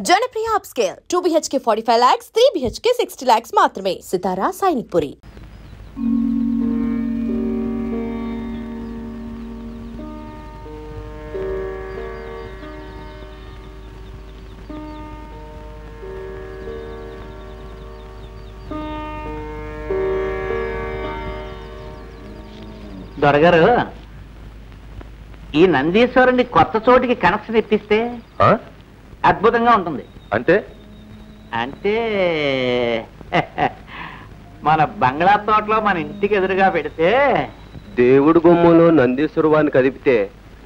Janapriya upscale 2 BHK 45 lakhs, 3 BHK 60 lakhs మాత్రమే. సితారా సైనిక్పురి. దొరగారు, ఈ నందీశ్వరుని కొత్త చోటికి కనెక్షన్ ఇప్పిస్తే అద్భుతంగా ఉంటుంది. అంటే అంటే మన బంగ్లా తోటలో మన ఇంటికి ఎదురుగా పెడితే దేవుడి బొమ్మలో నందీశ్వర వారిని కదిపితే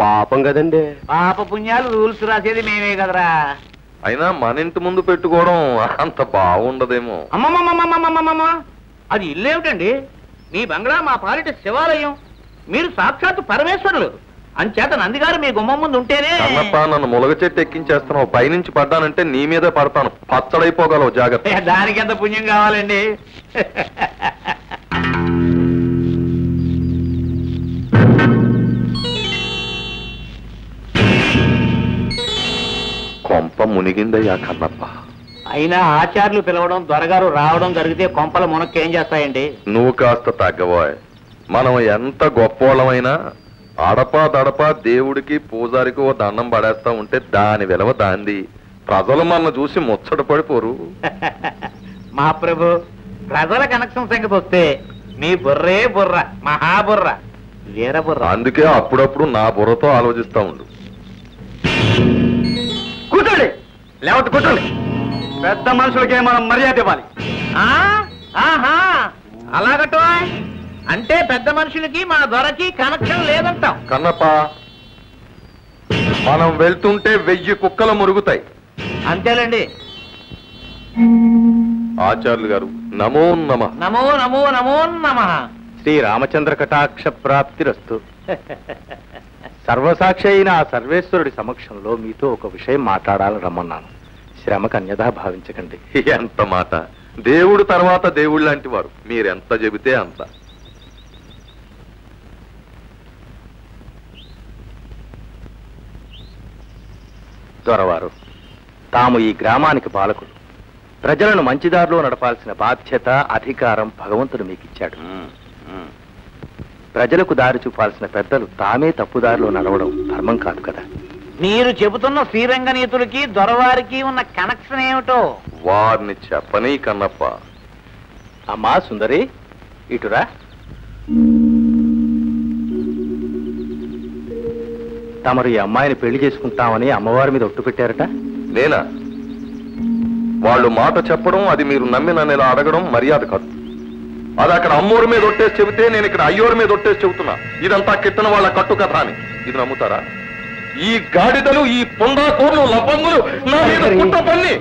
పాపం కదండి. పాప పుణ్యాలు రూల్స్ రాసేది మేమే కదరా. అయినా మన ఇంటి ముందు పెట్టుకోవడం అంత బాగుండదేమో. అమ్మమ్మమ్మమ్మమ్మమ్మమ్మ, అది ఇల్లేమిటండి? మీ బంగ్లా మా పాలిట శివాలయం, మీరు సాక్షాత్తు పరమేశ్వరులు. అంచేత నందిగారు మీ గుమ్మం ముందు ఉంటేనే. అన్నప్ప, నన్ను ములగ చెట్టు ఎక్కించేస్తున్నావు. పైనుంచి పడ్డానంటే నీ మీదే పడతాను. పచ్చడైపోగలవు, జాగ్రత్త. దానికి ఎంత పుణ్యం కావాలండి? కొంప మునిగిందయ్యా కన్నప్ప. అయినా ఆచార్యులు పిలవడం, దొరగారు రావడం జరిగితే కొంపల మునక్కి ఏం చేస్తాయండి? నువ్వు కాస్త తగ్గబోయ్. మనం ఎంత గొప్పవాళ్ళమైనా అడపా దడపా దేవుడికి పూజారికి ఓ దండం పడేస్తా ఉంటే దాని విలువ దాంది. ప్రజలు మన చూసి ముచ్చట పడిపోరు. మా ప్రభు, ప్రజల కనెక్షన్ సంగతి వస్తే మీ బుర్రే బుర్ర, మహాబుర్ర, వీర బుర్ర. అందుకే అప్పుడప్పుడు నా బుర్రతో ఆలోచిస్తా ఉండు. కూర్చోండి, లేవట్టు కూర్చోండి. పెద్ద మనుషులకే మనం మర్యాద ఇవ్వాలి. అలాగటో అంటే పెద్ద మనుషులకి మా దొరకి కనెక్షన్ లేదంటాం. కన్నప్ప, మనం వెళ్తుంటే 1000 కుక్కలు మురుగుతాయి. అంతేలేండి. ఆచార్యులు గారు, నమో నమః. నమో నమో నమో నమః. శ్రీ రామచంద్ర కటాక్ష ప్రాప్తిరస్తు. సర్వసాక్షి అయిన ఆ సర్వేశ్వరుడి సమక్షంలో మీతో ఒక విషయం మాట్లాడాలని రమ్మన్నాను. శ్రమకు అన్యథా భావించకండి. ఎంత మాట! దేవుడు తర్వాత దేవుడు లాంటి వారు. మీరెంత చెబితే అంత. దొరవారు, తాము ఈ గ్రామానికి పాలకులు. ప్రజలను మంచిదారిలో నడపాల్సిన బాధ్యత, అధికారం భగవంతుడు మీకు ఇచ్చాడు. ప్రజలకు దారి చూపాల్సిన పెద్దలు తామే తప్పుదారిలో నడవడం ధర్మం కాదు కదా. మీరు చెబుతున్న శ్రీరంగనీతులకి దొరవారికి ఉన్న కనెక్షన్ ఏమిటో వారిని చెప్పని కన్నప్ప. అమ్మా సుందరి, ఇటురా. తమరు ఈ అమ్మాయిని పెళ్లి చేసుకుంటామని అమ్మవారి మీద ఒట్టు పెట్టారట. నేనా? వాళ్ళు మాట చెప్పడం, అది మీరు నమ్మి నన్ను ఇలా అడగడం మర్యాద కాదు. అది అక్కడ అమ్మోరి మీద ఒట్టేసి చెబితే నేను ఇక్కడ అయ్యోరి మీద ఒట్టేసి చెబుతున్నా. ఇదంతా కిట్టన వాళ్ళ కట్టు కథ అని. ఇది నమ్ముతారా? ఈ గాడిదలు, ఈ పొందాకోర్లు, లబంగులు నా మీద కుట్ర పన్ని.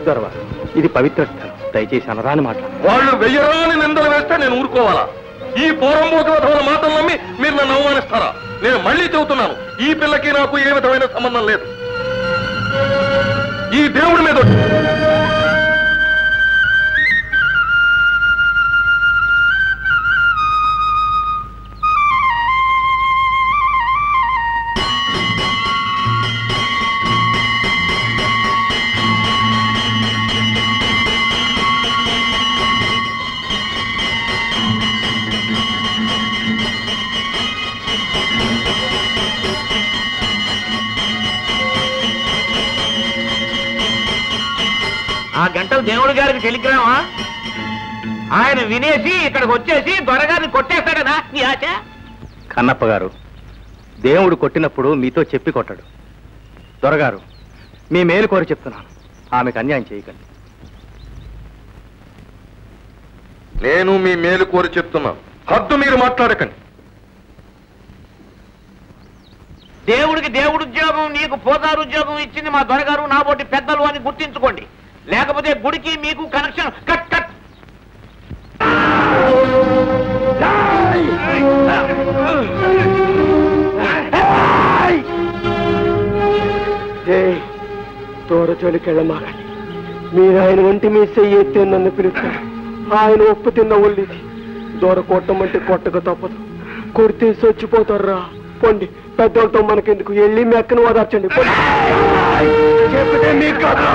దొరవారు, ఇది పవిత్ర స్థలం, దయచేసి అనరాని మాట్లాడు. వాళ్ళు వెయ్యరాని నిందలు వేస్తే నేను ఊరుకోవాలా? ఈ పోరంబోకల మాటలు నమ్మి మీరు నన్ను అవమానిస్తారా? నేను మళ్ళీ చెబుతున్నాను, ఈ పిల్లకి నాకు ఏ విధమైన సంబంధం లేదు. ఈ దేవుడి మీద ఆ గంటలు దేవుడి గారికి టెలిగ్రామా? ఆయన వినేసి ఇక్కడికి వచ్చేసి దొరగారిని కొట్టేస్తాడనా నీ ఆశ? కన్నప్ప గారు, దేవుడు కొట్టినప్పుడు మీతో చెప్పి కొట్టాడు. దొరగారు, మీ మేలు కోరి చెప్తున్నాను, ఆమెకు అన్యాయం చేయకండి. నేను మీ మేలు కోరి చెప్తున్నాను, హద్దు మీరు మాట్లాడకండి. దేవుడికి దేవుడు ఉద్యోగం, నీకు పోదారు ఉద్యోగం ఇచ్చింది మా దొరగారు, నాబోటి పెద్దలు అని గుర్తించుకోండి. లేకపోతే గుడికి మీకు కనెక్షన్ కట్ కట్. తోరజోలికెళ్ళమాగండి. మీరు ఆయన వంటి మీ చెయ్యి ఎత్తే నన్ను పిలుస్తారు. ఆయన ఒప్పు తిన్న ఒళ్ళిది. దూర కొట్టమంటే కొట్టక తప్పదు. కొడితే చచ్చిపోతారా? పొండి, పెద్దలతో మనకెందుకు, వెళ్ళి మెక్కను ఓదార్చండి. చెప్పితే మీకు కదా.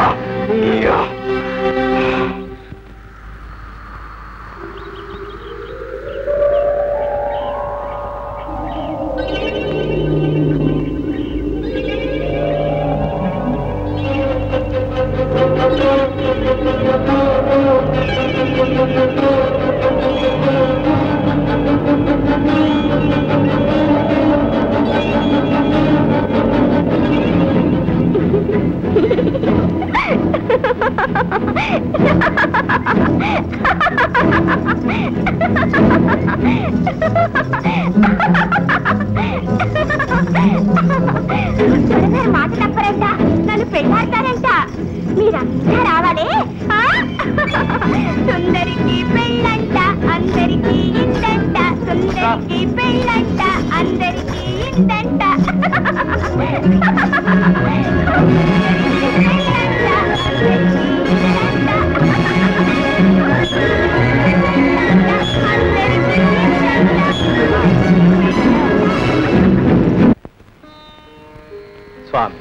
మాట తప్పరంట, నన్ను పెళ్ళాడతారంట. మీరంతా రావాలి. సుందరికి పెళ్ళంట, అందరికి ఇందంట. సుందరికి పెళ్ళంట, అందరికి ఇందంట. స్వామి,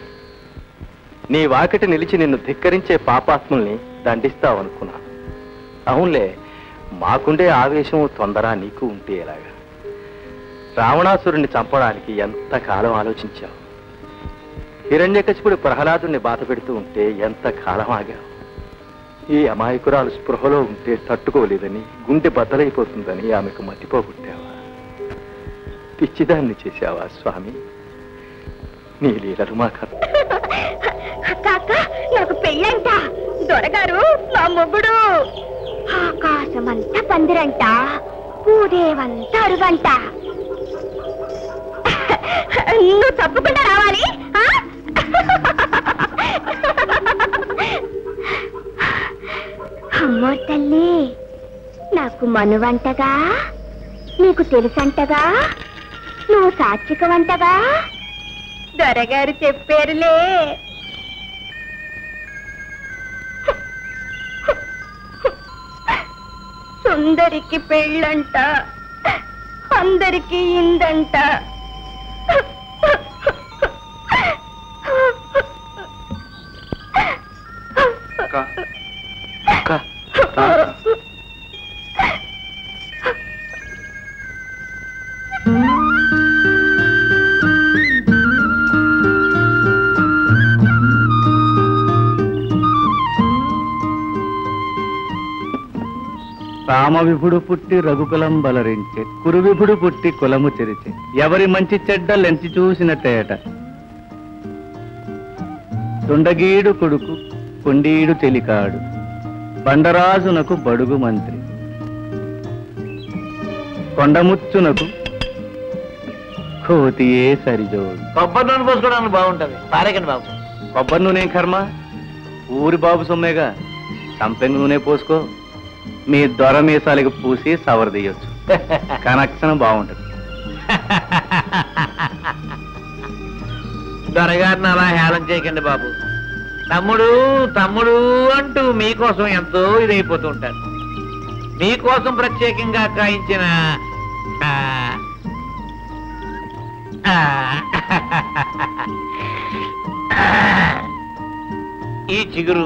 నీ వాకిట నిలిచి నిన్ను ధిక్కరించే పాపాత్ముల్ని దండిస్తావనుకున్నాను. అవునులే, మాకుండే ఆవేశం తొందర నీకు ఉంటే ఎలాగా? రావణాసురుణ్ణి చంపడానికి ఎంత కాలం ఆలోచించావు? హిరణ్యకశిపుడు ప్రహ్లాదుని బాధ పెడుతూ ఉంటే ఎంత కాలం ఆగావు? ఈ అమాయకురాలు స్పృహలో ఉంటే తట్టుకోలేదని, గుండె బద్దలైపోతుందని ఆమెకు మతిపోగొట్టావా? పిచ్చిదాన్ని చేశావా స్వామి? నీ లీలలు మాకు కాక నాకు పెళ్ళంట. దొరగారు నా మొగుడు. ఆకాశమంతా పందిరంట, పూదేవంతా అరుగంట. నువ్వు తప్పకుండా రావాలి. అమ్మో తల్లి, నాకు మనువంటగా, నీకు తెలుసంటగా, నువ్వు సాత్వికవంటగా దొరగారు చెప్పారులే. సుందరికి పెళ్ళంట, అందరికి ఇందంట. రామవిభుడు పుట్టి రఘుకులం బలరించే, కురువిభుడు పుట్టి కులము చెరిచే, ఎవరి మంచి చెడ్డలెంచి చూసిన తేట. తుండగీడు కొడుకు కొండీడు చెలికాడు, బండరాజునకు బడుగు మంత్రి. కొండముచ్చునకు కోతియే సరిజోడు. కొబ్బరి నూనె పోసుకోవడానికి బాగుంటది. పారేకండి బాబు. కొబ్బరి నూనె కర్మ, ఊరి బాబు సొమ్మేగా. సంపెంగ నూనె పోసుకో, మీ దొర మీసాలకు పూసి సవరదీయొచ్చు. కనెక్షన్ బాగుంటది. దొరగారిని అలా హేళన చేయకండి బాబు. తమ్ముడు తమ్ముడు అంటూ మీకోసం ఎంతో ఇదైపోతూ ఉంటారు. మీకోసం ప్రత్యేకంగా కాయించిన ఈ చిగురు,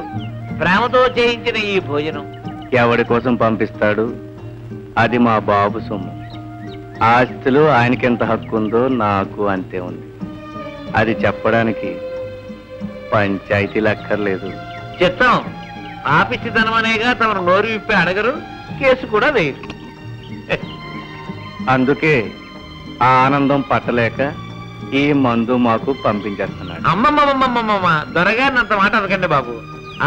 ప్రేమతో చేయించిన ఈ భోజనం ఎవడి కోసం పంపిస్తాడు? అది మా బాబు సొమ్ము. ఆస్తిలో ఆయనకెంత హక్కు ఉందో నాకు అంతే ఉంది. అది చెప్పడానికి పంచాయతీలు అక్కర్లేదు. చిత్తం ఆపిచ్చితనం అనేగా తమను నోరు విప్పి అడగరు, కేసు కూడా వేయరు. అందుకే ఆ ఆనందం పట్టలేక ఈ మందు మాకు పంపించేస్తున్నాడు. అమ్మమ్మమ్మమ్మమ్మ, దొరగారిని అంత మాట అనకండి బాబు.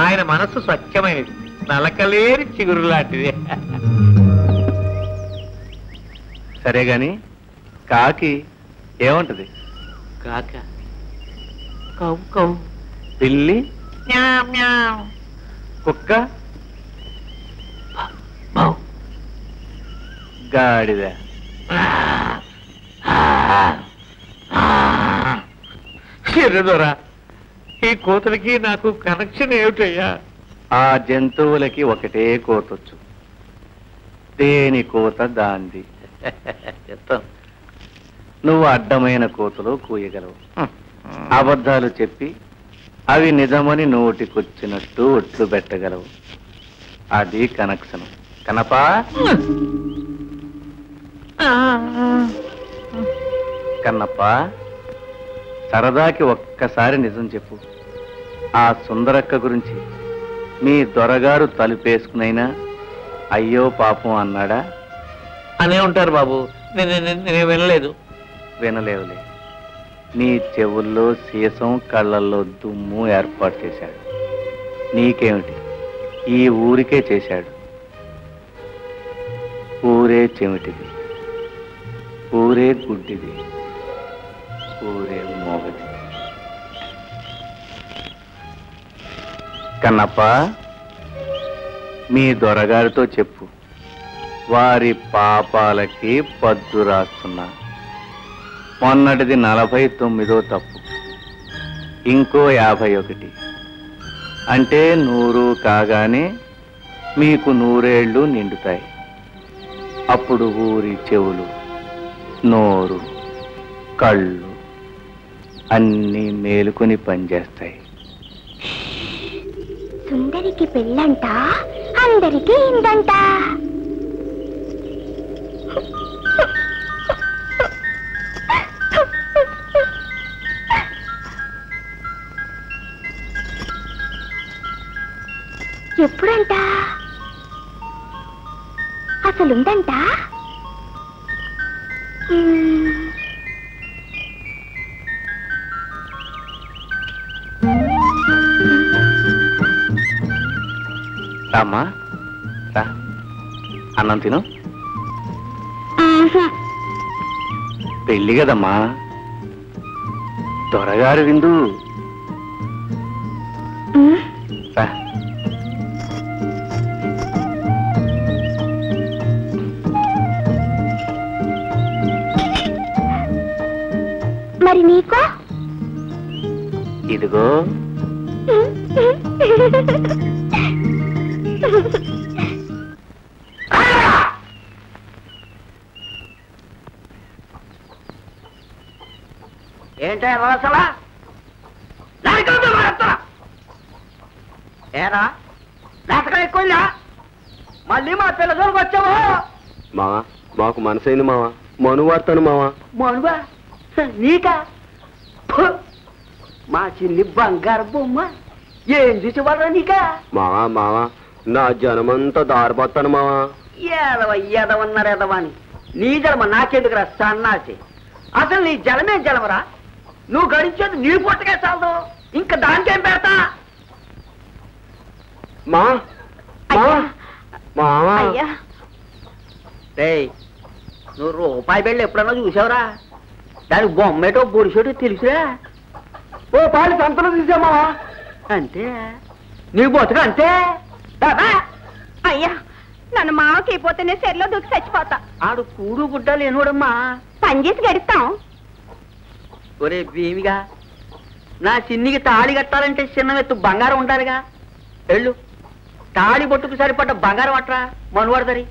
ఆయన మనస్సు స్వచ్ఛమైనది, నలకలేని చిగురు లాంటిది. సరే గాని కాకి ఏమంటది? కాక కౌ కౌ, పిల్లి మ్యావ్ మ్యావ్, కుక్క బౌ, గాడిద. ఎర్రదొరా, ఈ కోతలకి నాకు కనెక్షన్ ఏమిటయ్యా? ఆ జంతువులకి ఒకటే కోతొచ్చు. దేని కోత దాంది. చెప్తాం. నువ్వు అడ్డమైన కోతలు కూయగలవు. అబద్ధాలు చెప్పి అవి నిజమని నోటికొచ్చినట్టు ఒట్లు పెట్టగలవు. అది కనెక్షన్. కనపా కన్నప్ప, సరదాకి ఒక్కసారి నిజం చెప్పు. ఆ సుందరక్క గురించి మీ దొరగారు తలుపేసుకునైనా అయ్యో పాపం అన్నాడా? అనే ఉంటారు బాబు, నేను వినలేదు. వినలేవులే. నీ చెవుల్లో సీసం, కళ్ళల్లో దుమ్ము ఏర్పాటు చేశాడు. నీకేమిటి, ఈ ఊరికే చేశాడు. ఊరే చెమిటిది, ఊరే గుడ్డిది, ఊరే మోగది. కన్నప్ప, మీ దొరగారితో చెప్పు, వారి పాపాలకి పద్దు రాస్తున్నా. మొన్నటిది 49వ తప్పు, ఇంకో 51. అంటే 100 కాగానే మీకు 100 ఏళ్ళు నిండుతాయి. అప్పుడు ఊరి చెవులు, నోరు, కళ్ళు అన్నీ మేలుకొని పనిచేస్తాయి. సుందరికి పెళ్ళంట, అందరికీ ఇందంట. ఎప్పుడంట? అసలుందంట? రామ్మా, రా, అన్నం తిను. పెళ్ళి కదమ్మా, దొరగారు విందు. రా. మరి నీకో? ఇదిగో. ఏంటా అసలా ఏరా నాటకం ఎక్కువా? మళ్ళీ మా పిల్లలకు వచ్చావా? మావా, మాకు మనసైంది మావా, మను వాడతాను మావా. మనువా నీకా? మా చిన్ని బంగారు బొమ్మ ఏం చూసేవాళ్ళ నీకా? మావా మావా, నా జనమంతా దారిపోతాను మావా. ఎదవన్నారు ఎదవని. నీ జలమ నాకెందుకురా సన్నాసి? అసలు నీ జలమే జలమరా? నువ్వు గడించేది నీ పుట్టకే చాలదు, ఇంకా దానికేం పెడతా? మా మావా, నువ్వు రూపాయి బిళ్ళ ఎప్పుడన్నా చూసావురా? దానికి బొమ్మేటో బొడిసోటో తెలుసురా? ఓ పాలు సంతలో తీసామా? అంతే, నీ బతుకు అంతే. అయ్యా, నన్ను మావకి అయిపోతేనే సెల్లో దూకి చచ్చిపోతా. ఆడు కూడు గుడ్డ లేనోడమ్మా. పని చేసి గడుస్తాం. ఒరే భీమిగా, నా చిన్నికి తాళి కట్టాలంటే చిన్న ఎత్తు బంగారం ఉండాలిగా. వెళ్ళు, తాళి బొట్టుకు సరిపడ్డ బంగారం అట్రా మనువాడదరి.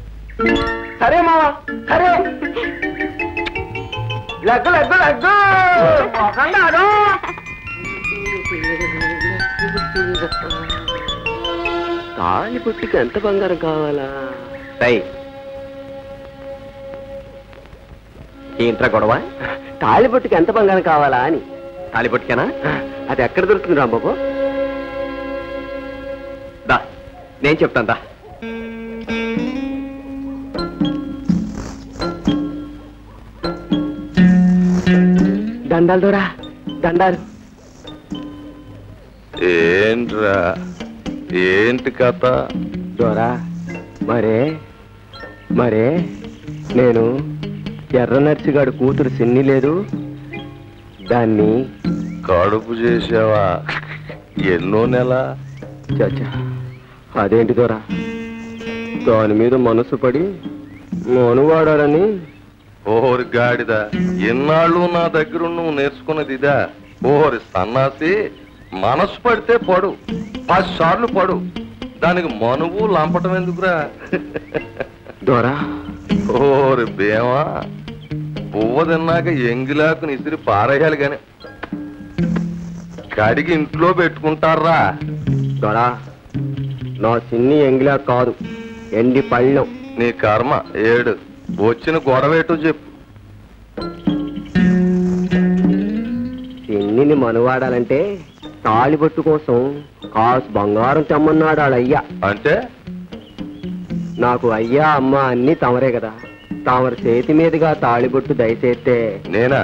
సరే మావా, సరే. లగ్గు లగ్గు లగ్గు. తాళి పుట్టికి ఎంత బంగారం కావాలా? ఏంట్రా గొడవ? తాళి పుట్టికి ఎంత బంగారం కావాలా అని. తాళి పట్టుకేనా? అది ఎక్కడ దొరుకుతుంది రాంబాబు? దా, నేను చెప్తాను దా. దండాలు దూరా, దండాలు. ఏంట్రా, ఏంటి కథ? దూరా, మరే మరే నేను ఎర్ర నర్సిగాడు కూతురు సిన్ని లేదు, దాన్ని కడుపు చేసావా? ఎన్నో నెల? చచ్చా, అదేంటి దొరా, దాని మీద మనసు పడి మనువాడాలని. ఓహోరి గాడిద, ఎన్నాళ్ళు నా దగ్గర నువ్వు నేర్చుకున్నది ఇదా? ఓహోరి సన్నాసి, మనసు పడితే పడు, 10 సార్లు పడు, దానికి మనువు లంపటం ఎందుకురా? దొరా, ఓరి బేమా, పువ్వ తిన్నాక ఎంగిలాకుని ఇసిరి పారేయాలి గాని కడిగి ఇంట్లో పెట్టుకుంటారా? దొరా నా చిన్ని ఎంగిలా కాదు, ఎండి పళ్ళం. నీ కర్మ ఏడు. వచ్చిన గొడవేటో చెప్పు. చిన్నిని మనువాడాలంటే తాళిబొట్టు కోసం కాసు బంగారం తెమ్మన్నాడు వాళ్ళయ్యా. అంటే నాకు అయ్యా అమ్మ అన్ని తమరే కదా, తమరి చేతి మీదుగా తాళిబొట్టు దయచేస్తే. నేనా?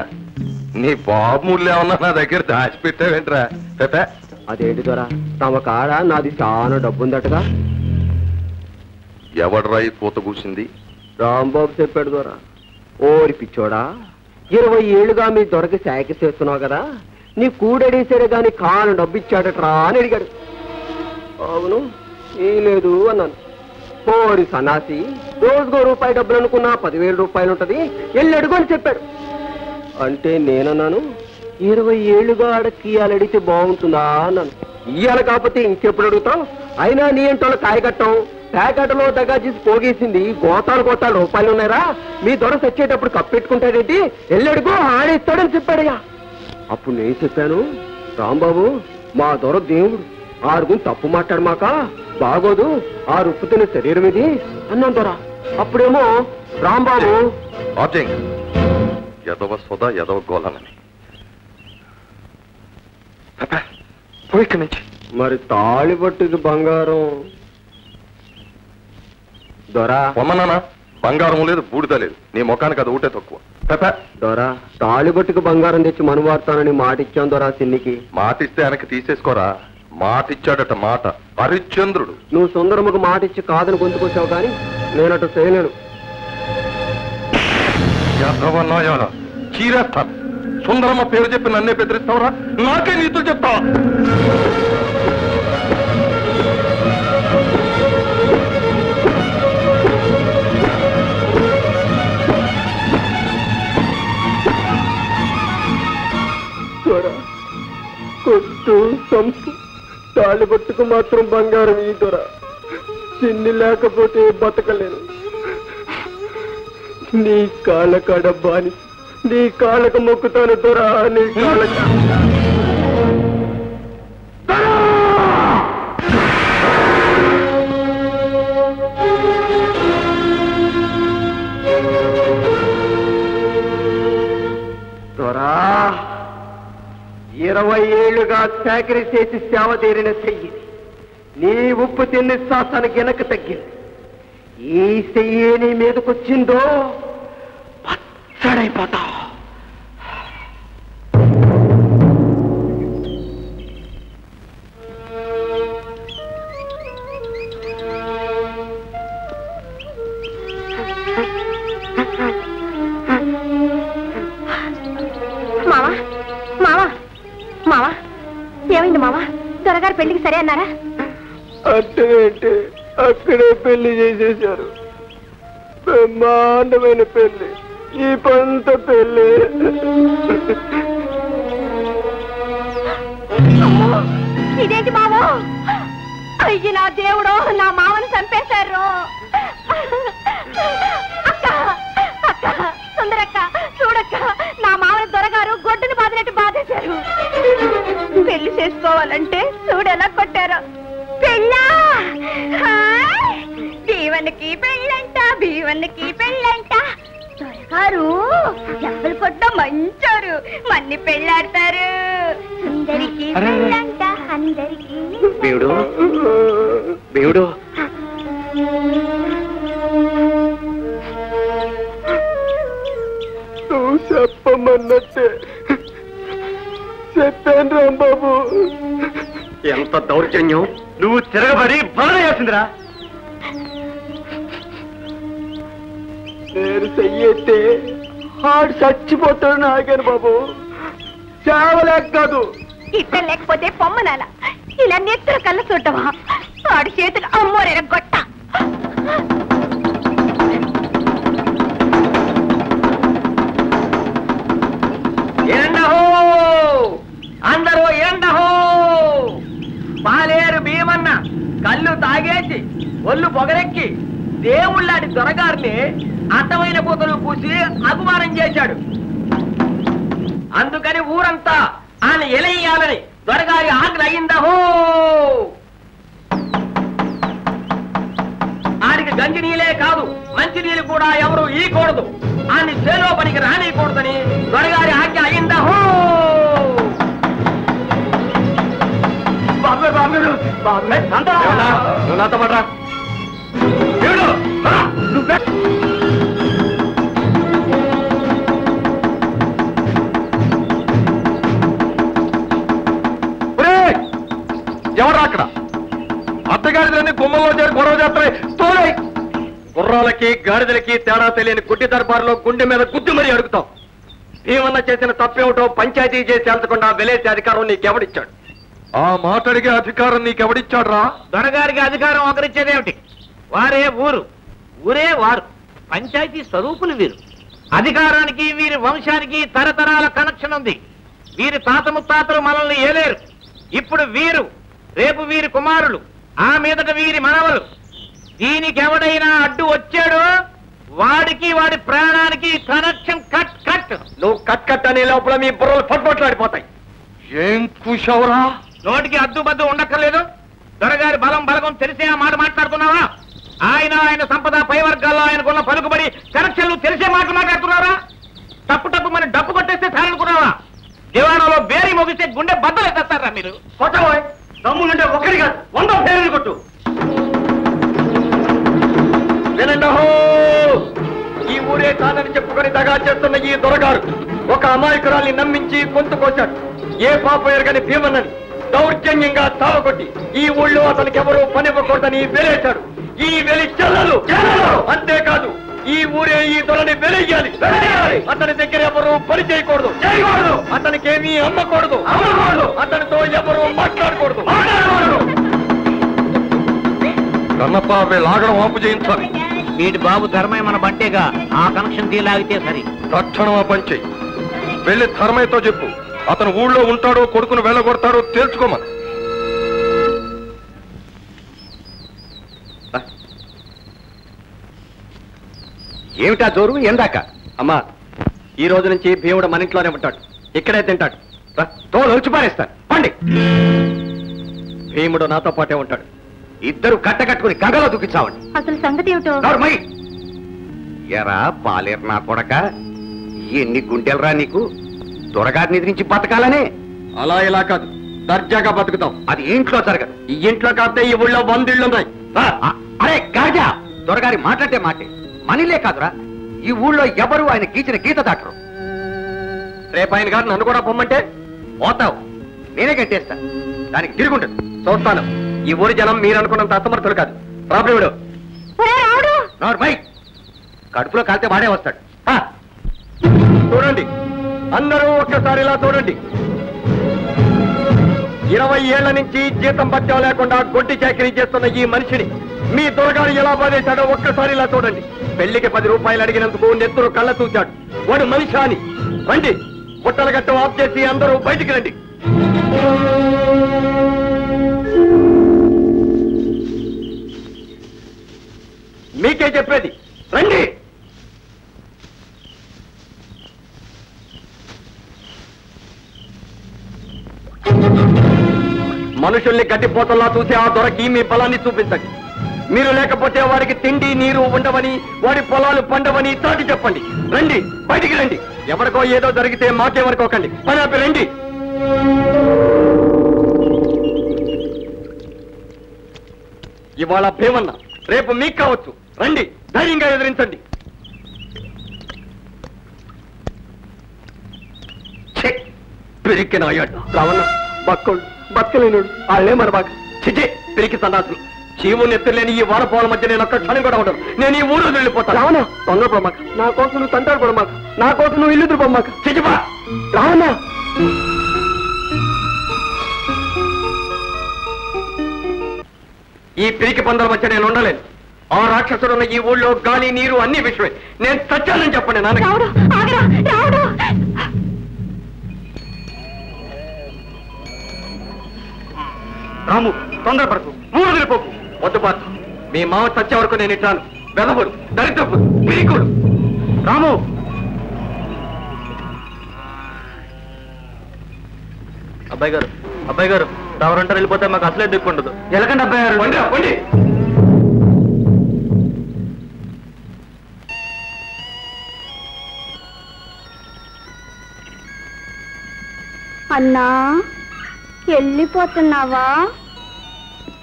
నీ బాబు ముళ్ళు ఏమన్నా నా దగ్గర దాచిపెట్టావేంట్రా? అదేంటి దొరా, తమ కాడ నాది చాలా డబ్బుందటగా. ఎవడ్రా ఈ పూత కూసింది? రాంబాబు చెప్పాడు దొరా. ఓరి పిచ్చోడా, 20 ఏళ్ళుగా మీ దొరకి శాఖ చేస్తున్నావు కదా, నీ కూడడేసాడే గాని కాను డబ్బు ఇచ్చాడట్రా అని అడిగాడు. అవును, ఏం లేదు అన్నాను. ఓరి సన్నాసి, రోజుకో రూపాయి డబ్బులు అనుకున్నా 10,000 రూపాయలు ఉంటది, వెళ్ళి అడుగు అని చెప్పాడు. అంటే నేనన్నాను, 20 ఏళ్ళుగా అడక్కియాలి అడిగితే బాగుంటుందా అన్నాను. ఇయ్యాల కాకపోతే ఇంకెప్పుడు అడుగుతాం, అయినా నీ అంటోళ్ళ కాయకట్టం ప్యాకెట్లో దగ్గర చేసి పోగేసింది గోతాలు రూపాయలు ఉన్నారా, మీ దొర తెచ్చేటప్పుడు కప్పెట్టుకుంటాడేంటి, వెళ్ళడుగో ఆడేస్తాడని చెప్పాడయ్యా. అప్పుడు నేను చెప్పాను, రాంబాబు మా దొర దేవుడు, ఆరుగుని తప్పు మాట్లాడమాక బాగోదు, ఆ రుప్పు తిన్న శరీరం ఇది అన్నాను దొర. అప్పుడేమో రాంబాబు ఎదవ సొద ఎదవ గోళనని పోయి నుంచి. మరి తాళిబొట్టుకి బంగారం దొరా. పొమ్మన్నానా? బంగారం లేదు, బూడిద లేదు, నీ ముఖానికి అది ఊటే తక్కువ. దొరా, తాళిబొట్టుకి బంగారం తెచ్చి మనువాడతానని మాట ఇచ్చాను దొరా సిన్నికి. మాట ఇస్తే ఆయనకి తీసేసుకోరా. మాట ఇచ్చాడట, మాట. హరిశ్చంద్రుడు. నువ్వు సుందరమ్మకు మాట ఇచ్చి కాదని గొంతుకొచ్చావు కానీ నేనటు చేయలేను. చీరేస్తాను. సుందరమ్మ పేరు చెప్పి నన్నే బెదిరిస్తావురా? నాకే నీతులు చెప్తావా? కొట్టు సంపు, తాళిబొట్టుకు మాత్రం బంగారం ఈ దొర. చిన్ని లేకపోతే బతకలేను. నీ కాళ్ళ కాడ బాని, నీ కాళ్ళకు మొక్కుతాను దొరా, నీ కాళ్ళ. దొరా, 20 ఏళ్లుగా చాకరీ చేసి సేవ తీరిన చెయ్యి నీ ఉప్పు తిన్ని శ్వాసానికి వెనక్కి తగ్గింది. ఈ చెయ్యి నీ మీదకొచ్చిందో పచ్చడైపోతా. మావా మావా మావా, ఏమైంది మావా? దొరగారు పెళ్లికి సరే అన్నారా? అంటే అక్కడే పెళ్లి చేసేశారు. బ్రహ్మాండమైన పెళ్లి, ఈ పంత పెళ్లి. ఇదేంటి మావో? అయ్యి నా దేవుడు, నా మామను చంపేశారు. అక్క అక్క, సుందరక్క చూడక్క, నా మామని దొరగారు గొడ్డును బాదినట్టు బాధేశారు. పెళ్లి చేసుకోవాలంటే చూడెలా కొట్టారు. పెళ్ళా? భీవన్నికి పెళ్ళంట, భీవన్నికి పెళ్ళంట. దొరగారు డబ్బులు కొట్ట మంచారు, మన్ని పెళ్ళాడతారు. సుందరికి పెళ్ళంట, అందరికి. దేవుడు దేవుడు, నువ్వు చెప్పమన్నట్టే చెప్పాను రాంబాబు. ఎంత దౌర్జన్యం! నువ్వు తిరగబడి బాధ చేసిందిరా. నేను చెయ్యెత్తే ఆడు చచ్చిపోతాడు నాగను బాబు, చావలేక కాదు. ఇద్దరు లేకపోతే పొమ్మనాల, ఇలా నెత్తురు కళ్ళ చూడటమా? వాడి చేతులు అమ్మోరేర గొట్ట. అందరూ ఎండహో! పాలేరు భీమన్న కళ్ళు తాగేసి ఒళ్ళు పొగరెక్కి దేవుళ్ళాడి దొరగారిని అర్థమైన పూతలు పూసి అపమానం చేశాడు. అందుకని ఊరంతా ఆయన ఎలయ్యాలని దొరగారి ఆజ్ఞ అయిందహో. ఆడికి గంజి నీళ్ళే కాదు మంచి నీళ్ళు కూడా ఎవరు ఈకూడదు, ఆన్ని చేలో పనికి రానియకూడదని దొరగారి ఆజ్ఞ అయిందహో. నువ్వు నాతో పడరా. ఎవరు అక్కడ? అత్తగాడిదని గుమ్మలో చేరి గొడవ చేస్తాయి. తోలై గుర్రాలకి గాడిదలకి తేడా తెలియని గుడ్డి దర్బార్లో గుండె మీద గుద్దు మరీ అడుగుతాం. భీమన్న చేసిన తప్పేమిటో పంచాయతీ చేసి వెళ్తకుండా వెలేసే అధికారం నీకెవడిచ్చాడు? ఆ మాట అడిగే అధికారం నీకెవడిచ్చాడు రా? దొరగారికి అధికారం ఒకరిచ్చేదేమిటి? వారే ఊరు, ఊరే వారు, పంచాయతీ స్వరూపులు వీరు. అధికారానికి వీరి వంశానికి తరతరాల కనెక్షన్ ఉంది. వీరి తాత ముత్తాతలు మనల్ని ఏలేరు. ఇప్పుడు వీరు, రేపు వీరి కుమారులు, ఆ మీదట వీరి మనవలు. దీనికి ఎవడైనా అడ్డు వచ్చాడో వాడికి వాడి ప్రాణానికి కనెక్షన్ కట్ కట్. నువ్వు కట్ కట్ అనే లోపల మీ బుర్రలు పట్టుబట్లాడిపోతాయి. ఏం కూసావురా? నోటికి అద్దుబద్దు ఉండక్కర్లేదు. దొరగారి బలం బలగం తెలిసే ఆ మాట మాట్లాడుతున్నావా? ఆయన సంపద పై వర్గాల్లో ఆయనకున్న పలుకుబడి కనెక్షన్లు తెలిసే మాట మాట్లాడుతున్నారా? తప్పు మన డబ్బు కొట్టేస్తే సారనుకున్నావా? దివాణంలో బేరీ మొగిస్తే గుండె బద్దలు ఎత్తారా మీరు? కొట్టబోయ్, దమ్ములుంటే ఒక్కడి కాదు 100 పేర్లు కొట్టు. వినండహో, ఈ ఊరే కాదని చెప్పుకొని దగా చేస్తున్న ఈ దొరగారు ఒక అమాయకురాల్ని నమ్మించి గొంతు కోశాడు. ఏ పాప ఎరగని భీమన్నని దౌర్జన్యంగా తావకొట్టి ఈ ఊళ్ళో అతనికి ఎవరూ పనివ్వకూడదని వెలేశాడు. ఈ వెలి చెల్లలు. అంతేకాదు, ఈ ఊరే ఈ దొరని వెలయ్యాలి. అతని దగ్గర ఎవరు పని చేయకూడదు, అతనికి ఏమీ అమ్మకూడదు, అతనితో ఎవరు మాట్లాడకూడదు. కన్నప్ప లాగడం ఆపు చేయించాలి. వీటి బాబు ధర్మయ్య మన బంటేగా, ఆ కనెక్షన్ తీలాగితే సరి. తక్షణం ఆ పని చెయ్యి. వెళ్ళి ధర్మయ్యతో చెప్పు, అతను ఊళ్ళో ఉంటాడో కొడుకును వెళ్ళగొడతాడో తేల్చుకోమని. ఏమిటా జోరు? ఎందాక? అమ్మా, ఈ రోజు నుంచి భీముడు మన ఇంట్లోనే ఉంటాడు, ఇక్కడే తింటాడు. తోలు వచ్చి పారేస్తాను పండి. భీముడు నాతో పాటే ఉంటాడు. ఇద్దరు కట్టకట్టుకుని గంగలో దూకించావండి. అసలు సంగతి ఏమిటో? ఎరా పాలేరు నా కొడక, ఎన్ని గుండెలరా నీకు? దొరగారిని ఎదిరించి బతకాలనే? అలా ఇలా కాదు, దర్జాగా బతుకుతాం. అది ఇంట్లో జరగదు. ఈ ఇంట్లో కాస్తే ఈ ఊళ్ళో 100 ఇళ్ళున్నాయి. అరే గాజా, దొరగారి మాట్లాడే మాటే మనీలే కాదురా, ఈ ఊళ్ళో ఎవరు ఆయన గీచిన గీత దాటరు. రేపు ఆయన గారు నన్ను కూడా పొమ్మంటే పోతావు, నేనే కట్టేస్తా. దానికి తిరుగుండదు. చూస్తాను. ఈ ఊరి జనం మీరు అనుకున్నంత అసమర్థులు కాదు. ప్రాబ్లముడు నార్మై కడుపులో కాలితే వాడే వస్తాడు. చూడండి, అందరూ ఒక్కసారి ఇలా చూడండి. 20 ఏళ్ల నుంచి జీతం బత్యం లేకుండా గొడ్డి చాకరీ చేస్తున్న ఈ మనిషిని మీ దొరగారు ఎలా బాధేశాడో ఒక్కసారి ఇలా చూడండి. పెళ్లికి 10 రూపాయలు అడిగినందుకు నెత్తురు కళ్ళ చూశాడు. వాడు మనిషి అని. రండి, బుట్టల గట్టం ఆఫ్ చేసి అందరూ బయటికి రండి. మీకే చెప్పేది, రండి. మనుషుల్ని గడ్డిపోతల్లా చూసి ఆ దొరకి మీ బలాన్ని చూపించండి. మీరు లేకపోతే వాడికి తిండి నీరు ఉండవని, వాడి పొలాలు పండవని తాటి చెప్పండి. రండి, బయటికి రండి. ఎవరికో ఏదో జరిగితే మాకేమనుకోకండి. పని ఆపి రండి. ఇవాళ భీమన్న, రేపు మీకు కావచ్చు. రండి, ధైర్యంగా ఎదిరించండి. పిరికి నాయాడు రావణ, బక్కడు బతకలేనుడు, వాళ్ళే మన బాగా చిచే పిరికి సన్నాసులు. చీము నెత్తలేని ఈ వారపోల మధ్య నేను ఒక్క క్షణం కూడా ఉండను. నేను ఈ ఊరు వెళ్ళిపోతాను. రావణ, తొందరపడమాక. నా కోసం నువ్వు తంటాడు పడమాక. నా కోసం నువ్వు ఇల్లు దుర్పమ్మాక. చిచిపా రావణ. ఈ పిరికి పందల మధ్య నేను ఉండలేను. ఆ రాక్షసుడున్న ఈ ఊళ్ళో గాలి నీరు అన్ని విషయమే. నేను సత్యాలని చెప్పండి నాన్న. రాము, తొందరపడకు, ఊరు వెళ్ళిపోకు. వద్దు పాత, మీ మామ చచ్చే వరకు నేను ఇట్లాను. వెదవుడు, దరిద్రపు, పిరికుడు. రాము, అబ్బాయి గారు, అబ్బాయి గారు తవరంటారు వెళ్ళిపోతే మాకు అసలే దిక్కుండదు. ఎలాగండి అబ్బాయి గారు? అన్నా వెళ్ళిపోతున్నావా?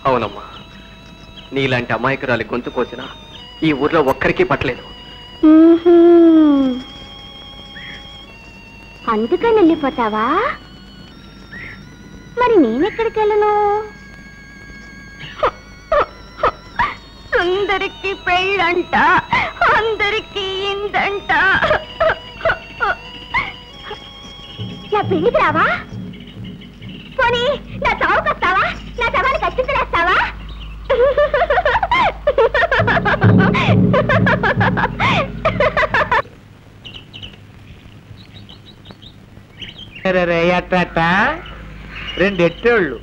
అవునమ్మా, నీలాంటి అమాయకురాలి గొంతు కోసిన ఈ ఊర్లో ఒక్కరికి పట్టలేదు. అందుకని వెళ్ళిపోతావా? మరి నేనెక్కడికి వెళ్ళను? సుందరికి పెళ్ళంట, అందరికి ఇందంట. నా పెళ్లికి రావా? పోనీ నా చావుకు వస్తావా? నా శవానికి అచ్చింతలేస్తావా? అట్ట 2 ఎట్టోళ్ళు,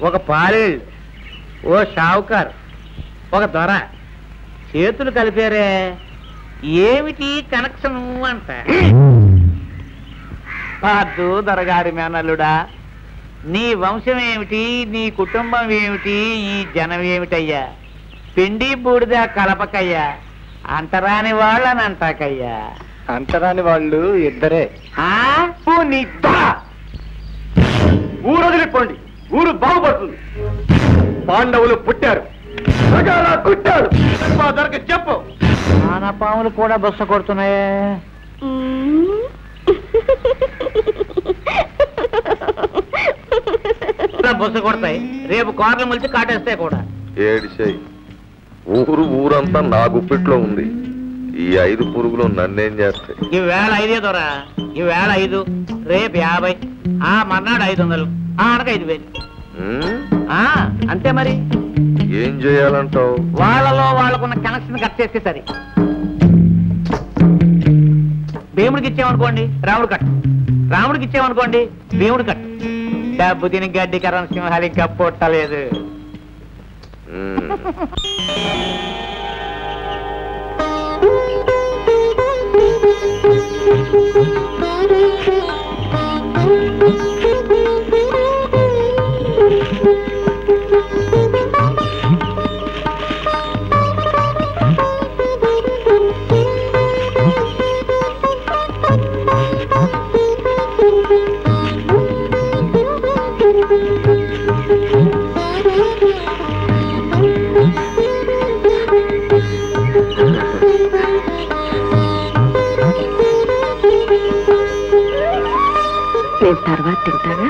ఒక పాలేళ్ళు, ఓ షావుకారు, ఒక దొర చేతులు కలిపారే. ఏమిటి కనెక్షను అంట. పాదు దొరగారి మేనల్లుడా, నీ వంశం ఏమిటి, నీ కుటుంబం ఏమిటి, ఈ జనం ఏమిటయ్యా? పిండి బూడిద కలపకయ్యా, అంటరాని వాళ్ళని అంటాకయ్యా. అంటరాని వాళ్ళు ఇద్దరే. ఊరు వదిలిపోండి, ఊరు బాగుపడుతుంది. పాండవులు పుట్టారు, కుట్టారు. చెప్పు. పాములు కూడా బొస్స కొడుతున్నాయే. బొస్స కొడతాయి, రేపు కార్లు మలిచి కాటేస్తాయి కూడా. ఏడిసేయి, ఊరంతా నా గుప్పిట్లో ఉంది. ఈ 5 పురుగులు నన్నేం చేస్తాయి? ఈవేళ 5 దొరా, ఈవేళ 5, రేపు 50, ఆ మర్నాడు 500, ఆనక 5,000. అంతే మరి. ఏం చేయాలంటావు? వాళ్ళలో వాళ్ళకున్న కనెక్షన్ కట్ చేస్తే సరి. భీముడికి ఇచ్చామనుకోండి రాముడు కట్, రాముడికి ఇచ్చామనుకోండి భీముడు కట్. డబ్బు తిని గడ్డి కరణ సింహాలు ఇంకా పొట్టలేదు. నేను తర్వాత తింటానా?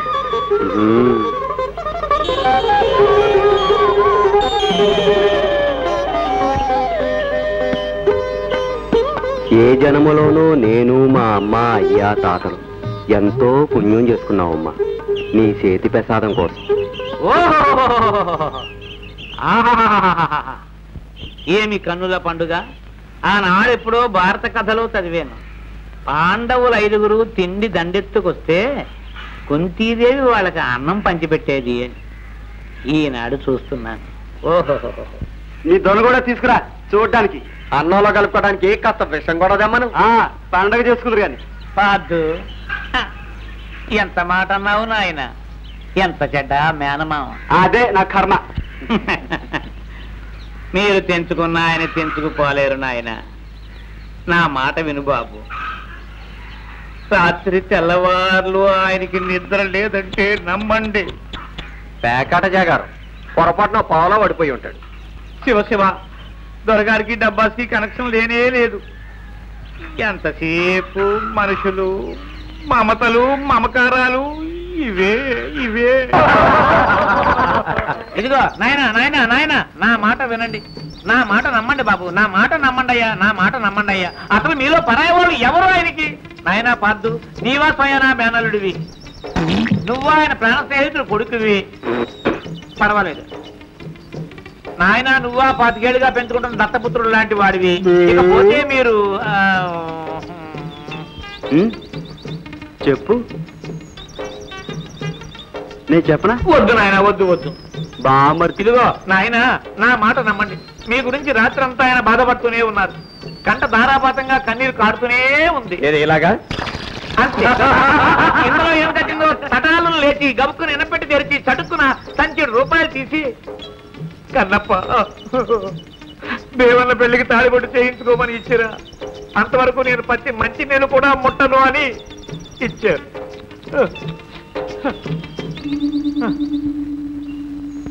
ఏ జన్మలోనూ నేను, మా అమ్మ, అయ్యా, తాతలు ఎంతో పుణ్యం చేసుకున్నావమ్మా నీ చేతి ప్రసాదం కోసం. ఏమి కన్నుల పండుగ. ఆనాడెప్పుడో భారత కథలో చదివాను. పాండవులు 5గురు తిండి దండెత్తుకొస్తే కుంతీదేవి వాళ్ళకి అన్నం పంచిపెట్టేది అని ఈనాడు చూస్తున్నాను. ఓహో, నీ దొన కూడా తీసుకురా చూడడానికి, అన్నంలో కలుపుకోవడానికి కాస్త విషం కూడా తెమ్మను. పండగ చేసుకుందరు కానీ. పాదు, ఎంత మాట అన్నావు నాయన, ఎంత చెడ్డ మేనమావ. అదే నా కర్మ. మీరు తెంచుకున్న ఆయన తెంచుకుపోలేరు నాయన. నా మాట విను బాబు. రాత్రి తెల్లవార్లు ఆయనకి నిద్ర లేదంటే నమ్మండి. పేకాట జాగారం పొరపాటున పావులో పడిపోయి ఉంటాడు. శివ దొరగారికి డబ్బాస్కి కనెక్షన్ లేనే లేదు. ఎంతసేపు మనుషులు, మమతలు, మమకారాలు, ఇవే. ఇదిగో నాయనా నాయనా నాయనా, నా మాట వినండి, నా మాట నమ్మండి బాబు, నా మాట నమ్మండి అయ్యా, నా మాట నమ్మండి అయ్యా. అసలు మీలో పరాయి వాళ్ళు ఎవరు ఆయనకి? నాయనా పాద్దు, నీవా స్వయానా మేనలుడివి, నువ్వు ఆయన ప్రాణ స్నేహితుడు కొడుకువి, పర్వాలేదు. నాయన నువ్వా 25 ఏళ్ళుగా పెంచుకుంటున్న దత్తపుత్రుడు లాంటి వాడివి. ఇకపోతే మీరు చెప్పు. నేను చెప్పనా? వద్దు నాయన, వద్దు. బామర్. ఇదిగో నాయన, నా మాట నమ్మండి. మీ గురించి రాత్రి అంతా ఆయన బాధపడుతూనే ఉన్నారు. కంట ధారాపాతంగా కన్నీరు కాడుతూనే ఉంది. ఇలాగా ఇందులో ఏం కట్టిందో సటాలను లేచి గబుక్కుని ఎనపెట్టి తెరిచి చటుక్కున సంచెడు రూపాయలు తీసి, కన్నప్ప దేవన్న పెళ్లికి తాళిబొట్టు చేయించుకోమని ఇచ్చిరా, అంతవరకు నేను పచ్చి మంచి నేను కూడా ముట్టను అని ఇచ్చారు.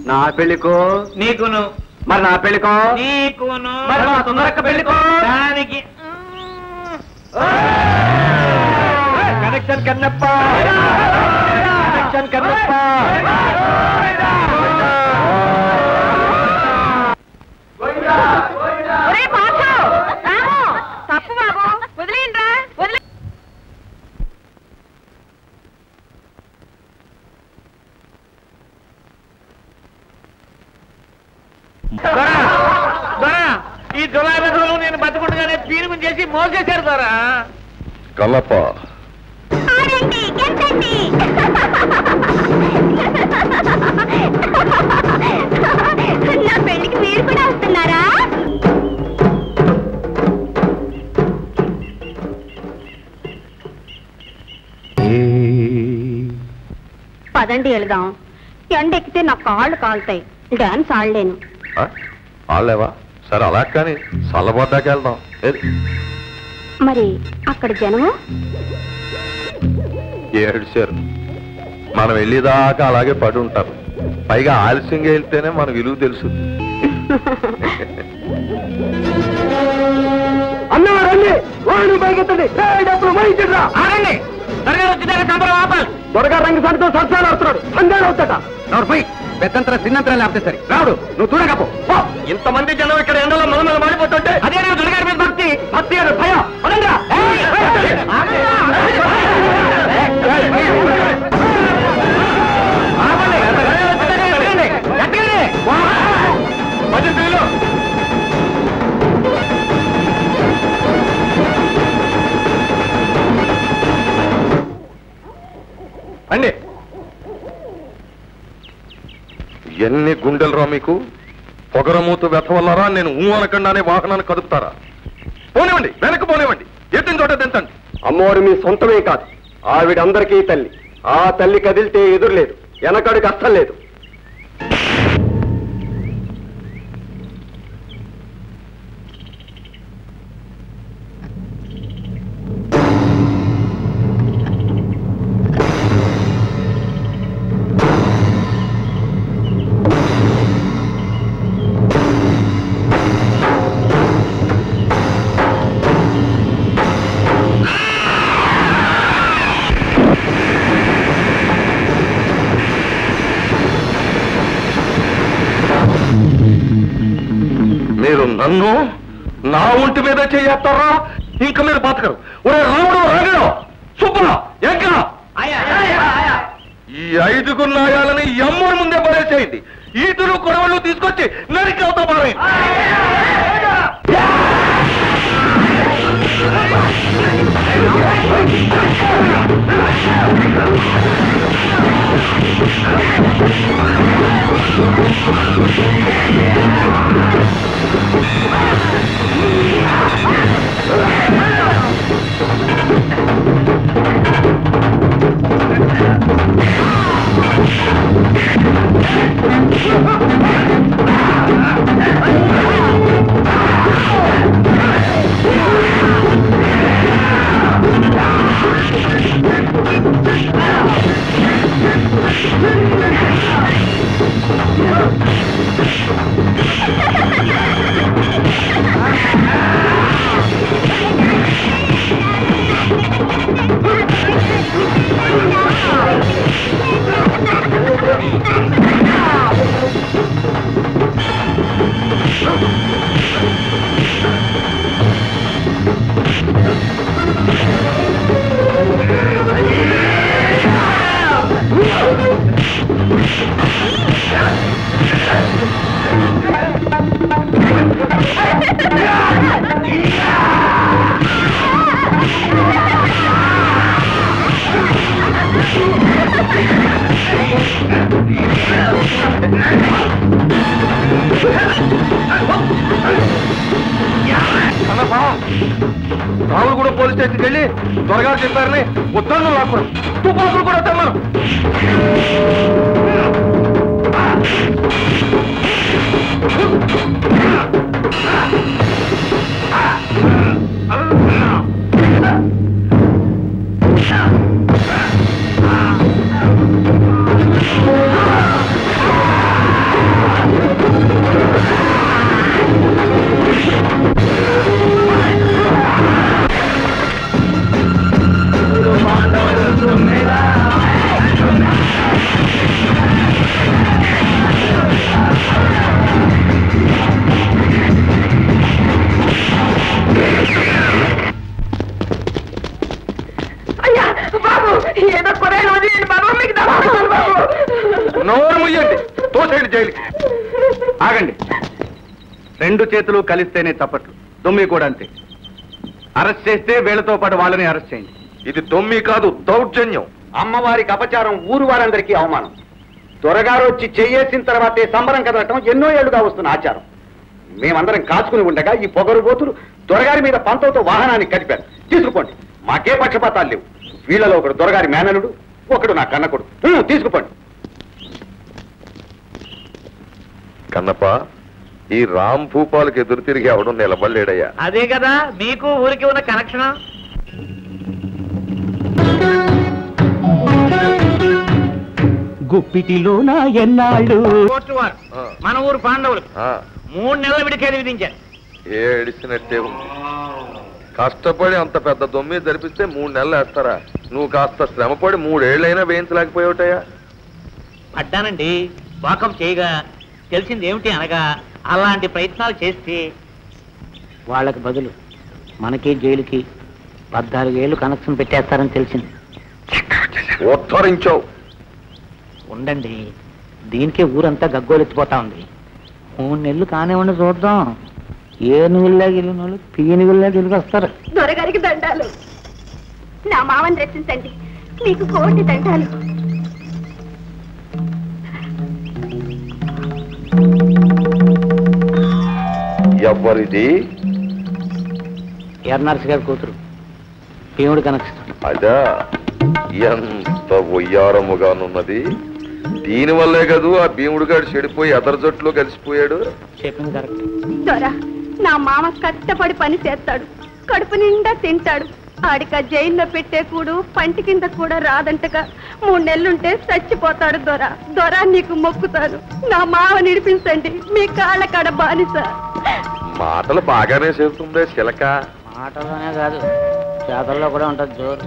నా పెళ్లికో నీకును, మరి నా పెళ్లికో నీకును, మరి మా సుందరక్క పెళ్లికో దానికి కనెక్షన్ కన్నప్ప, కనెక్షన్ కన్నప్ప. తప్పు బాబు, వదిలేయండిరా, వదిలే. ఈ జులాబీలో నేను బతుకుండగానే పీనుగు చేసి మోసేశారు ద్వారా. కన్నప్ప, నా పెళ్లికి మీరు కూడా వస్తున్నారా? పదండి వెళదాం. ఎండెక్కితే నా కాళ్ళు కాలుతాయి, డాన్స్ ఆడలేను. ఆడలేవా? సరే అలా కానీ చల్లబడ్డాకి వెళ్దాం. మరి అక్కడ జనము ఏడ్చారు, మనం వెళ్ళేదాకా అలాగే పడి ఉంటారు. పైగా ఆలస్యంగా వెళ్తేనే మన విలువ తెలుసు. అన్నవారండి వాడిని పైకెత్తండి, డబ్బులు మరించరా. త్వరగా రంగు సంతో సత్సాలు అవుతున్నాడు, సందేహాలు అవుతాట. పెద్దంతర చిన్నంతరా లేకపోతే సరే రావుడు, నువ్వు చూడకపో. ఇంతమంది జనం ఇక్కడ ఎండలో మనం మాడిపోతుంటే అదే దుర్గారి మీద భక్తి, భక్తి అని భయం. అండి ఎన్ని గుండెలరా మీకు? పొగరమూతు వెతవల్లరా నేను అనకుండానే వాహనాన్ని కదుపుతారా? పోనివ్వండి, వెనక్కి పోనివ్వండి, ఎత్తిన చోట దించండి. అమ్మవారు మీ సొంతమే కాదు, ఆవిడందరికీ తల్లి. ఆ తల్లి కదిలితే ఎదురులేదు, వెనకడుగు అస్సలు లేదు. మీరు నన్ను నా ఒంటి మీద చేస్తారా? ఇంకా మీరు బతకరు. ఒరే రాముడు, రాగడు, సుబ్బరా, ఎక్కడ ఈ 5 నాయాలని ఎమ్మడి ముందే పడేసేయండి. ఈటులు కొడవళ్ళు తీసుకొచ్చి నరికి అవుతా పారేయండి. రావులగూడెం పోలీస్ స్టేషన్కి వెళ్ళి త్వరగా చెప్పారని ఉత్తర్వులు రాకూడదు. తుపాకులు కూడా తెమ్మను. నోరు ముయ్యండి, తోసేయండి జైలుకి. ఆగండి. రెండు చేతులు కలిస్తేనే చప్పట్లు. దొమ్మి కూడా అంతే. అరెస్ట్ చేస్తే వీళ్ళతో పాటు వాళ్ళని అరెస్ట్ చేయండి. ఇది దొమ్మి కాదు, దౌర్జన్యం. అమ్మవారికి అపచారం, ఊరు వారందరికీ అవమానం. త్వరగారు వచ్చి చెయ్యేసిన తర్వాతే సంబరం కదలటం ఎన్నో ఏళ్లుగా వస్తున్న ఆచారం. మేమందరం కాచుకుని ఉండగా ఈ పొగరు బోతులు దొరగారి మీద పంతంతో వాహనాన్ని కదిపారు. తీసుకుపోండి, మాకే పక్షపాతాలు లేవు. వీళ్ళలో ఒకడు దొరగారి మేనలుడు, ఒకడు నా కన్నకొడు. తీసుకుపోండి. కన్నప్ప, ఈ రామ్ భూపాలకు ఎదురు తిరిగి అవడం నిలబడలేడయ్యా. అదే కదా మీకు ఊరికి ఉన్న కనెక్షన్. గుప్పిటిలోన ఎన్నాళ్ళు కోర్టు వారు మన ఊరు పాండవులు 3 నెలల విడికేది విధించారు. ఏడిసినట్టే ఉంది. కష్టపడి అంత పెద్ద దొమ్మి జరిపిస్తే 3 నెలలు వేస్తారా? నువ్వు కాస్త శ్రమపడి 3 ఏళ్ళైనా వేయించలేకపోయావుటయ్యా. పడ్డానండి. వాకం చేయగా తెలిసింది ఏమిటి అనగా అలాంటి ప్రయత్నాలు చేస్తే వాళ్ళకి బదులు మనకి జైలుకి 14 ఏళ్ళు కనెక్షన్ పెట్టేస్తారని తెలిసింది. ఉద్ధరించావు. ఉండండి, దీనికే ఊరంతా గగ్గోలెత్తిపోతా ఉంది. 3 నెలలు కానివ్వండి, చూద్దాం. ఏ నువ్వుల్లా గెలిగిన వాళ్ళు పీనుగుల్లా గెలిగి వస్తారు. దొరగారికి దండాలు. నా మామని రక్షించండి, మీకు కోటి దండాలు. ఎవరిది? ఎర్నర్స్ గారి కూతురు, భీముడు కనెక్షన్. అదా, ఎంత ఒయ్యారముగానున్నది. దీనివల్లే కదూ ఆ భీముడు గారు చెడిపోయి ఎదరు జట్లో కలిసిపోయాడు. చెప్పింది కరెక్ట్. దొర, నా మామ కష్టపడి పని చేస్తాడు, కడుపు నిండా తింటాడు. ఆడిక జైల్లో పెట్టే కూడు పంటి కింద కూడా రాదంటగా 3 నెలలుంటే చచ్చిపోతాడు. దొర, దొర నీకు మొక్కుతాను, నా మామ నిడిపించండి, మీ కాళ్ళ కాడ బానిస. మాటలు బాగానే చెబుతుందే చిలక. మాటల్లోనే కాదు, చేతల్లో కూడా ఉంటుంది జోరు.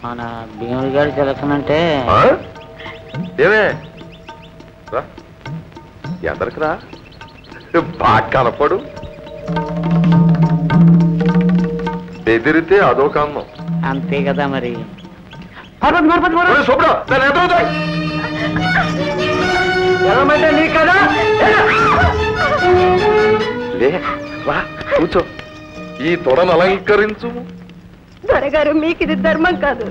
మన భీముడి గారి సెలక్షన్ అంటే ఏమే రా, ఎదరికి రా, బాగా కనపడు. ఎదిరితే అదొక అన్నం. అంతే కదా మరి. కూర్చో, ఈ తొడను అలంకరించు. దొరగారు, మీకు ఇది ధర్మం కాదు.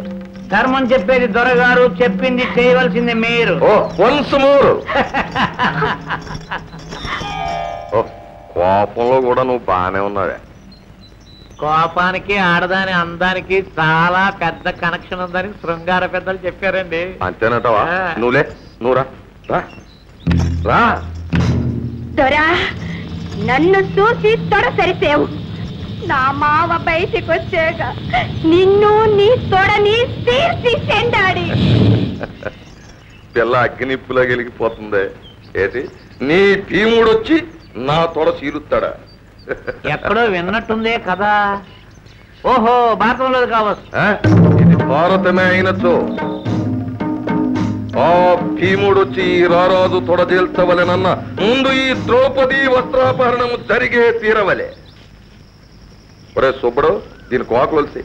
ధర్మం చెప్పేది దొరగారు, చెప్పింది చేయవలసింది మీరు. Once more. కోపంలో కూడా నువ్వు బానే ఉన్నావే. కోపానికి ఆడదాని అందానికి చాలా పెద్ద కనెక్షన్ ఉందని శృంగార పెద్దలు చెప్పారండి. అంతేనటవా? నువ్వులే, నువ్వు రా. దొరా, నన్ను చూసి తొడ సరిసేవు. నా మావ బయటికి వచ్చాక నిన్ను నీ తొడని తీర్చి చెండాడి. పిల్ల అగ్నిప్పులా గెలిగిపోతుంది. ఏంటి, నీ భీముడొచ్చి నా తొడ చీరుతాడా? ఎక్కడో విన్నట్టుందే కదా. ఓహో, భారతంలో కావచ్చు. ఇది భారతమే అయినచో ఆ భీముడొచ్చి ఈ రారాజు తొడజేల్చవలెనన్న ముందు ఈ ద్రౌపది వస్త్రాపహరణము జరిగే తీరవలే. ఒరే సుబ్బడు, దీని కోకలొలిసి.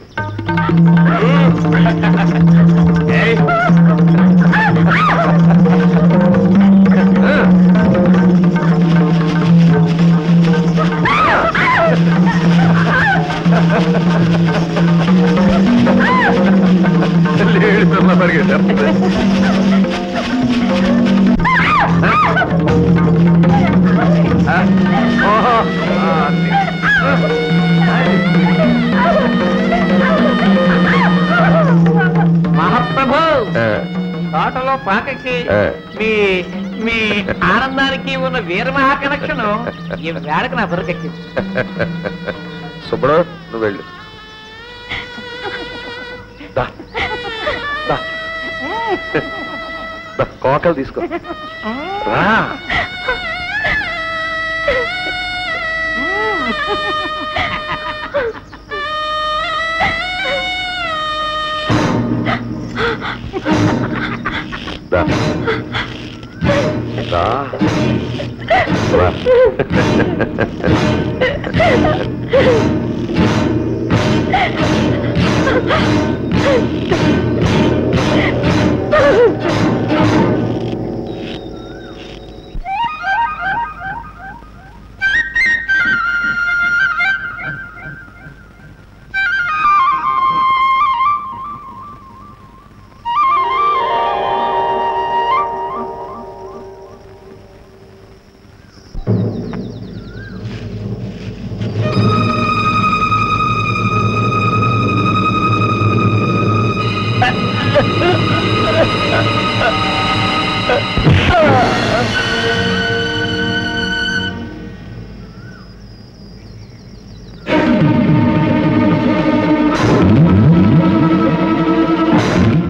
లేడి పిల్ల పరిగెత్తే. ఓహో, పాకకి మీ మీ ఆనందానికి ఉన్న వీరమహా కనెక్షన్ ఈ వేళకు నా బుర్రకెక్కింది. సుబ్బడు నువ్వు వెళ్ళు. కోకలు తీసుకో రా.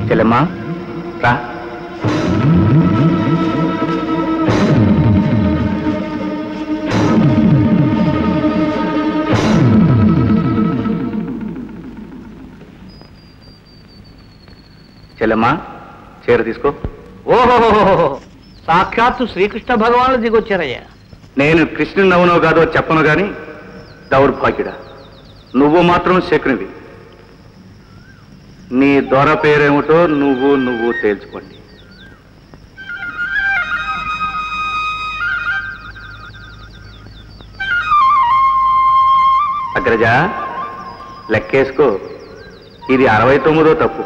చెల్లెమ్మా రా. చెల్లెమ్మా చీర తీసుకో. ఓహో, సాక్షాత్తు శ్రీకృష్ణ భగవానులు దిగొచ్చారయ్యా. నేను కృష్ణుని అవునో కాదో చెప్పను గాని దౌర్భాగ్యుడా, నువ్వు మాత్రం శకునివి. నీ దొర పేరేమిటో నువ్వు తేల్చుకోండి. అగ్రజ లెక్కేసుకో, ఇది 69వ తప్పు.